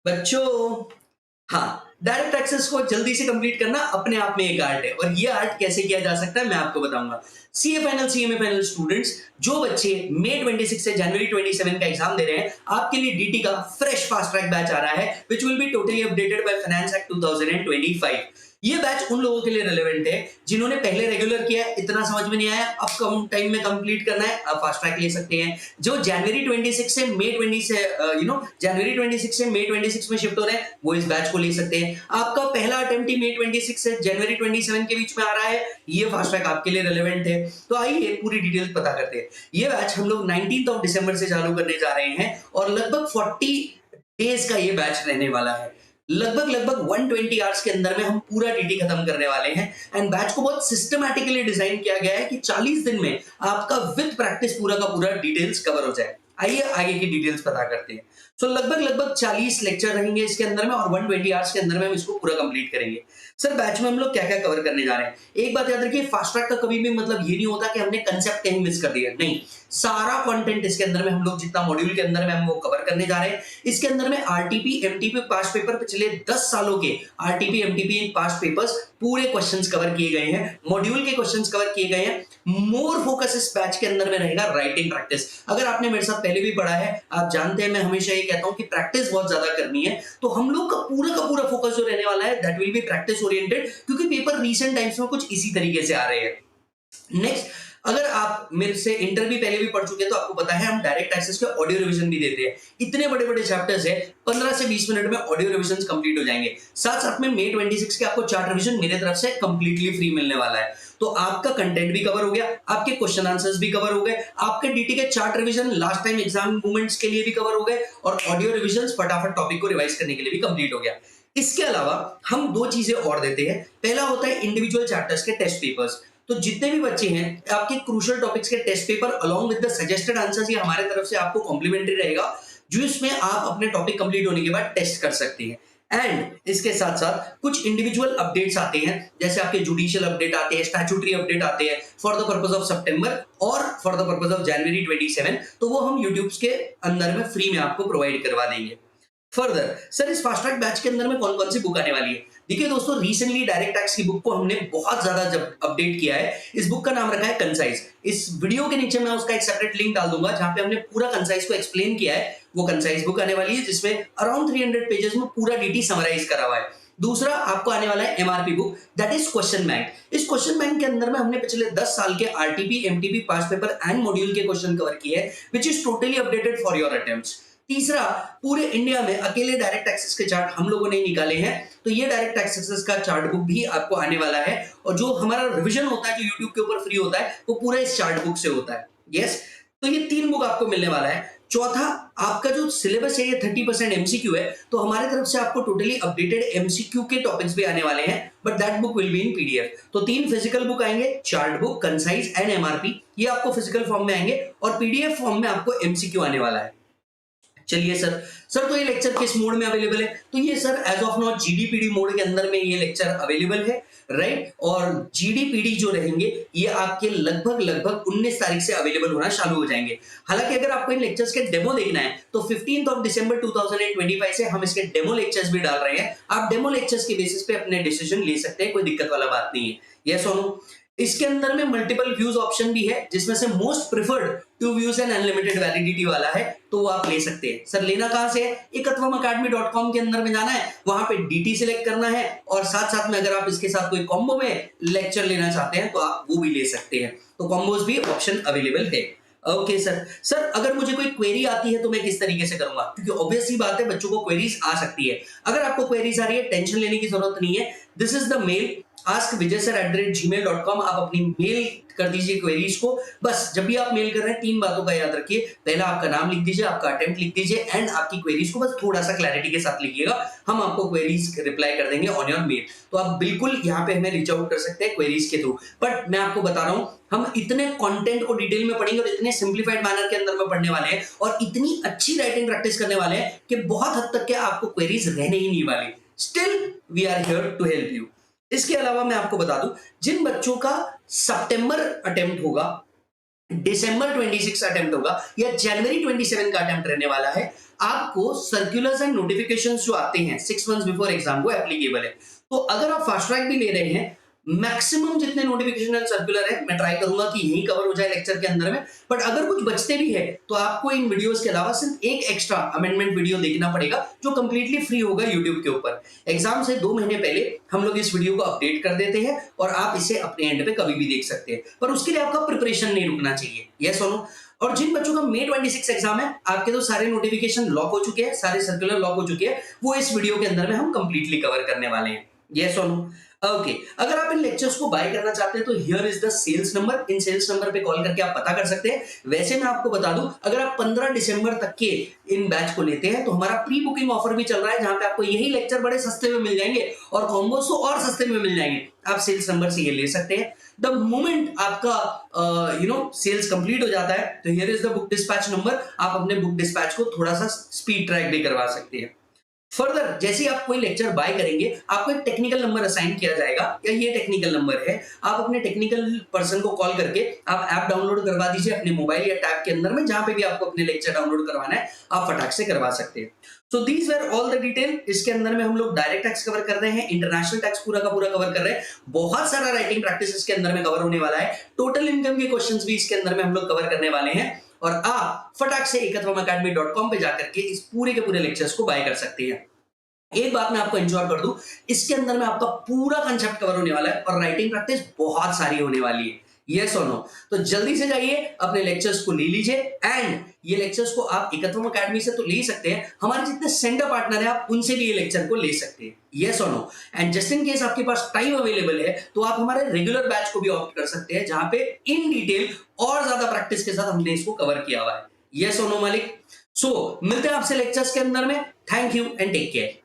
बच्चों, हाँ, direct access को जल्दी से कंप्लीट करना अपने आप में एक आर्ट है और ये आर्ट कैसे किया जा सकता है मैं आपको बताऊंगा। CA final, CMA final students, जो बच्चे मई 26 से जनवरी 27 का एग्जाम दे रहे हैं, आपके लिए डीटी का फ्रेश फास्ट ट्रैक बैच आ रहा है which will be totally updated by finance act 2025। ये बैच उन लोगों के लिए रेलेवेंट है जिन्होंने पहले रेगुलर किया है, इतना समझ में नहीं आया, अब कम टाइम में कंप्लीट करना है, अब फास्ट ट्रैक ले सकते हैं। जो जनवरी 26 से मई 20 से जनवरी 26 से मई 26 में शिफ्ट हो रहे हैं, वो इस बैच को ले सकते हैं। आपका पहला अटेम्प्ट ही मई 26 से जनवरी 27 के बीच में आ रहा है, ये फास्ट ट्रैक आपके लिए रेलेवेंट है। तो आइए पूरी डिटेल्स पता करते हैं। ये बैच हम लोग 19 ऑफ दिसंबर से चालू करने जा रहे हैं और लगभग 40 डेज का ये बैच रहने वाला है। लगभग 120 आवर्स के अंदर में हम पूरा डीटी खत्म करने वाले हैं एंड बैच को बहुत सिस्टमैटिकली डिजाइन किया गया है कि 40 दिन में आपका विद प्रैक्टिस पूरा का पूरा डिटेल्स कवर हो जाए। आइए आगे की डिटेल्स पता करते हैं। सो लगभग 40 लेक्चर रहेंगे इसके अंदर में और 120 आवर्स के अंदर में हम इसको पूरा कंप्लीट करेंगे। सर बैच में हम लोग क्या क्या कवर करने जा रहे हैं, एक बात याद रखिए, फास्ट ट्रैक का कभी भी मतलब ये नहीं होता कि हमने कंसेप्ट कहीं मिस कर दिया, नहीं, सारा कंटेंट इसके अंदर में हम लोग जितना मॉड्यूल के अंदर में हम वो कवर करने जा रहे हैं। इसके अंदर में आरटीपी एमटीपी पास्ट पेपर, पिछले 10 सालों के आरटीपी एमटीपी पास्ट पेपर्स पूरे क्वेश्चंस कवर किए गए हैं, मॉड्यूल के क्वेश्चंस कवर किए गए हैं। मोर फोकस इस बैच के अंदर में रहेगा राइटिंग प्रैक्टिस। अगर आपने मेरे साथ पहले भी पढ़ा है, आप जानते हैं मैं हमेशा ये कहता हूं कि प्रैक्टिस बहुत ज्यादा करनी है, तो हम लोग का पूरा फोकस जो रहने वाला है that will be practice oriented, क्योंकि पेपर रीसेंट टाइम्स में कुछ इसी तरीके से आ रहे हैं। नेक्स्ट, अगर आप मेरे से इंटरव्यू पहले भी पढ़ चुके हैं तो आपको पता है हम डायरेक्ट एक्सेस के ऑडियो रिवीजन भी देते हैं। इतने बड़े बड़े चैप्टर्स है, 15 से 20 मिनट में ऑडियो रिवीजन कंप्लीट हो जाएंगे। साथ साथ में मई 26 के आपको चार्ट रिवीजन मेरे तरफ से कंप्लीटली फ्री मिलने वाला है। तो आपका कंटेंट भी कवर हो गया, आपके क्वेश्चन आंसर्स भी कवर हो गए, आपके डीटी के chart revision last time exam movements के लिए भी कवर हो गए और ऑडियो रिवीजन फटाफट टॉपिक को रिवाइज करने के लिए भी कंप्लीट हो गया। इसके अलावा हम दो चीजें और देते हैं। पहला होता है इंडिविजुअल चैप्टर्स के टेस्ट पेपर्स। तो जितने भी बच्चे हैं, आपके क्रूशियल टॉपिक्स के test paper along with the suggested answers ये हमारे तरफ से आपको कॉम्प्लीमेंट्री रहेगा, जो इसमें आप अपने टॉपिक कंप्लीट होने के बाद टेस्ट कर सकते हैं। एंड इसके साथ साथ कुछ इंडिविजुअल अपडेट्स आते हैं, जैसे आपके जुडिशियल अपडेट आते हैं, स्टैट्यूटरी अपडेट आते हैं फॉर द पर्पस ऑफ सितंबर और for the purpose of January 27, तो वो हम यूट्यूब के अंदर में फ्री में आपको प्रोवाइड करवा देंगे। फर्दर सर, इस फास्ट ट्रैक बैच के अंदर में कौन कौन सी बुक आने वाली है? देखिए दोस्तों, रिसेंटली डायरेक्ट टैक्स की बुक को हमने बहुत ज्यादा जब अपडेट किया है। इस बुक का नाम रखा है कंसाइज। इस वीडियो के नीचे मैं उसका एक सेपरेट लिंक डाल दूंगा जहां पे हमने पूरा कंसाइज को एक्सप्लेन किया है। वो कंसाइज बुक आने वाली है जिसमें अराउंड 300 पेजेस में पूरा डीटी समराइज करा हुआ है। दूसरा आपको आने वाला है MRP book, that is question bank. इस क्वेश्चन बैंक के अंदर में हमने पिछले 10 साल के RTP MTP past paper and module के क्वेश्चन कवर किए हैं, which is totally updated for your attempts. तीसरा, पूरे इंडिया में अकेले डायरेक्ट एक्सेस के चार्ट हम लोगों ने निकाले हैं, तो ये डायरेक्ट एक्सेस का चार्ट बुक भी आपको आने वाला है और जो हमारा रिवीजन होता है जो यूट्यूब के ऊपर फ्री होता है वो पूरा इस चार्ट बुक से होता है। यस, तो ये 3 बुक आपको मिलने वाला है। चौथा, आपका जो सिलेबस है ये 30% एमसीक्यू है, तो हमारे तरफ से आपको टोटली अपडेटेड एमसीक्यू के टॉपिक्स भी आने वाले हैं, but that book will be in PDF. तो 3 फिजिकल बुक आएंगे, chart book, concise and MRP, ये आपको फिजिकल फॉर्म में आएंगे और पीडीएफ फॉर्म में आपको एमसीक्यू आने वाला है। चलिए सर तो ये लेक्चर किस मोड में अवेलेबल है? तो ये sir as of now GDPD mode के अंदर में ये लेक्चर अवेलेबल है, राइट। और जीडीपीडी जो रहेंगे ये आपके लगभग 19 तारीख से अवेलेबल होना चालू हो जाएंगे। हालांकि अगर आपको इन लेक्चर्स के डेमो देखना है तो 15 ऑफ दिसंबर 2025 से हम इसके डेमो लेक्चर्स भी डाल रहे हैं। आप डेमो लेक्चर्स के बेसिस पे अपने डिसीजन ले सकते हैं, कोई दिक्कत वाला बात नहीं है। यस और नो। इसके अंदर में मल्टीपल व्यूज ऑप्शन भी है, जिसमें से most preferred 2 views and unlimited validity वाला है, तो वो आप ले सकते हैं। सर लेना कहां से है? ekatwamacademy.com के अंदर में जाना है, वहां पे डीटी सिलेक्ट करना है और साथ साथ में अगर आप इसके साथ कोई कॉम्बो में लेक्चर लेना चाहते हैं तो आप वो भी ले सकते हैं। तो कॉम्बोज भी ऑप्शन अवेलेबल है। ओके सर अगर मुझे कोई क्वेरी आती है तो मैं किस तरीके से करूंगा? क्योंकि ऑब्वियस सी बात है, बच्चों को क्वेरीज आ सकती है। अगर आपको क्वेरीज आ रही है, टेंशन लेने की जरूरत नहीं है। This is the mail askvijay@gmail.com। आप अपनी मेल कर दीजिए क्वेरीज को। बस जब भी आप मेल कर रहे हैं 3 बातों का याद रखिए। पहला, आपका नाम लिख दीजिए, आपका अटेम्प्ट लिख दीजिए एंड आपकी क्वेरीज को बस थोड़ा सा क्लैरिटी के साथ लिखिएगा। हम आपको क्वेरीज रिप्लाई कर देंगे ऑन योर मेल। तो आप बिल्कुल यहाँ पे हमें रीच आउट कर सकते हैं क्वेरीज के थ्रू। बट मैं आपको बता रहा हूँ, हम इतने कंटेंट को डिटेल में पढ़ेंगे और इतने सिंप्लीफाइड मैनर के अंदर में पढ़ने वाले हैं और इतनी अच्छी राइटिंग प्रैक्टिस करने वाले हैं कि बहुत हद तक के आपको क्वेरीज रहने ही नहीं वाली। Still we are here to help you. इसके अलावा मैं आपको बता दूं, जिन बच्चों का सितंबर अटेम्प्ट होगा दिसंबर 26 अटेम्प्ट होगा या जनवरी 27 का अटेम्प्ट रहने वाला है, आपको सर्कुलर्स एंड नोटिफिकेशंस जो आते हैं 6 मंथ्स बिफोर एग्जाम को एप्लीकेबल है। तो अगर आप फास्ट ट्रैक भी ले रहे हैं, मैक्सिमम जितने नोटिफिकेशन एंड सर्कुलर है मैं ट्राई करूंगा कि यही कवर हो जाए लेक्चर के अंदर में। बट अगर कुछ बचते भी है तो आपको इन वीडियोस के अलावा सिर्फ एक एक्स्ट्रा अमेंडमेंट वीडियो देखना पड़ेगा जो कंप्लीटली फ्री होगा यूट्यूब के ऊपर। एग्जाम से 2 महीने पहले हम लोग इस वीडियो को अपडेट कर देते हैं और आप इसे अपने एंड पे कभी भी देख सकते हैं, पर उसके लिए आपका प्रिपरेशन नहीं रुकना चाहिए। यस और नो? और जिन बच्चों का May 26 एग्जाम है, आपके तो सारे नोटिफिकेशन लॉक हो चुके हैं, सारे सर्कुलर लॉक हो चुके हैं, वो इस वीडियो के अंदर में हम कंप्लीटली कवर करने वाले हैं। यस और नो? ओके, अगर आप इन लेक्चर्स को बाय करना चाहते हैं तो here is the sales number, इन सेल्स नंबर पे कॉल करके आप पता कर सकते हैं। वैसे मैं आपको बता दूं, अगर आप 15 दिसंबर तक के इन बैच को लेते हैं तो हमारा प्री बुकिंग ऑफर भी चल रहा है, जहां पे आपको यही लेक्चर बड़े सस्ते में मिल जाएंगे और कॉम्बोस तो और सस्ते में मिल जाएंगे। आप सेल्स नंबर से ये ले सकते हैं। द मोमेंट आपका सेल्स कंप्लीट हो जाता है तो here is the book dispatch number, आप अपने बुक डिस्पैच को थोड़ा सा स्पीड ट्रैक भी करवा सकते हैं। फर्दर जैसे ही आप कोई लेक्चर बाय करेंगे, आपको एक टेक्निकल नंबर असाइन किया जाएगा या ये टेक्निकल नंबर है। आप अपने टेक्निकल पर्सन को कॉल करके आप ऐप डाउनलोड करवा दीजिए अपने मोबाइल या टैब के अंदर में, जहां पे भी आपको अपने लेक्चर डाउनलोड करवाना है आप फटाक से करवा सकते हैं। So these were all the detail. इसके अंदर में हम लोग डायरेक्ट टैक्स कवर कर रहे हैं, इंटरनेशनल टैक्स पूरा का पूरा कवर कर रहे हैं, बहुत सारा राइटिंग प्रैक्टिस इसके अंदर में कवर होने वाला है, टोटल इनकम के क्वेश्चंस भी इसके अंदर में हम लोग कवर करने वाले हैं। और आप फटाक से ekatvam.academy.com पे जाकर के इस पूरे के पूरे लेक्चर्स को बाय कर सकते हैं। एक बात मैं आपको इंश्योर कर दूं, इसके अंदर में आपका पूरा कंसेप्ट कवर होने वाला है और राइटिंग प्रैक्टिस बहुत सारी होने वाली है। यस और नो? तो जल्दी से जाइए अपने लेक्चर्स को ले लीजिए। एंड ये लेक्चर्स को आप एकत्वम अकेडमी से तो ले ही सकते हैं, हमारे जितने सेंटर पार्टनर हैं आप उनसे भी ये लेक्चर को ले सकते हैं। यस और no? And just in case आपके पास टाइम अवेलेबल है तो आप हमारे रेगुलर बैच को भी ऑप्ट कर सकते हैं, जहां पे इन डिटेल और ज्यादा प्रैक्टिस के साथ हमने इसको कवर किया हुआ है। यस और नो मालिक? सो मिलते हैं आपसे लेक्चर्स के अंदर में। Thank you and take care.